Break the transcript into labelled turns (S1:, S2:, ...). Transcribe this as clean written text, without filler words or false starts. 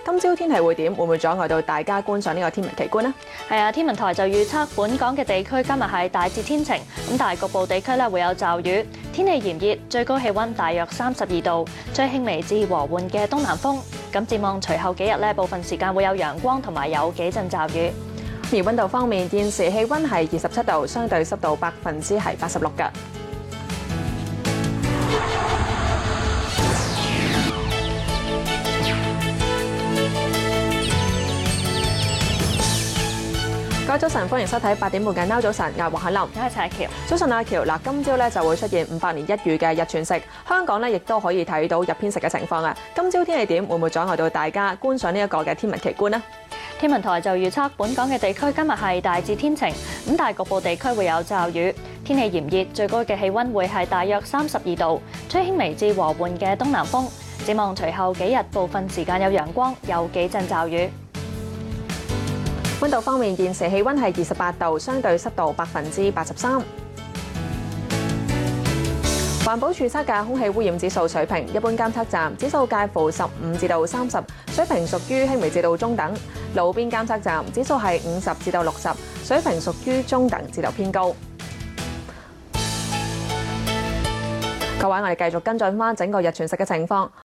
S1: 今朝天氣會點？會唔會阻礙到大家觀賞呢個天文奇觀呢？
S2: 係啊，天文台就預測本港嘅地區今日係大致天晴，咁但係局部地區咧會有驟雨。天氣炎熱，最高氣溫大約32度，吹輕微至和緩嘅東南風。咁展望隨後幾日咧，部分時間會有陽光同埋有幾陣驟雨。
S1: 而溫度方面，現時氣溫係27度，相對濕度86%㗎。各位早晨，歡迎收睇8點半嘅 Now 早晨，我係黃海琳，
S2: 我係陳曉。
S1: 早晨阿喬，嗱，今朝咧就會出現500年一遇嘅日全食，香港咧亦都可以睇到日偏食嘅情況啊！今朝天氣點？會唔會阻礙到大家觀賞呢一個嘅天文奇觀呢？
S2: 天文台就預測本港嘅地區今日係大致天晴，咁但係局部地區會有驟雨。天氣炎熱，最高嘅氣溫會係大約32度，吹輕微至和緩嘅東南風。展望隨後幾日，部分時間有陽光，有幾陣驟雨。
S1: 溫度方面，現時氣溫係28度，相對濕度83%。環保署測嘅空氣污染指數水平，一般監測站指數介乎15至到30，水平屬於輕微至到中等；路邊監測站指數係50至到60，水平屬於中等至到偏高。各位，我哋繼續跟進翻整個日全食嘅情況。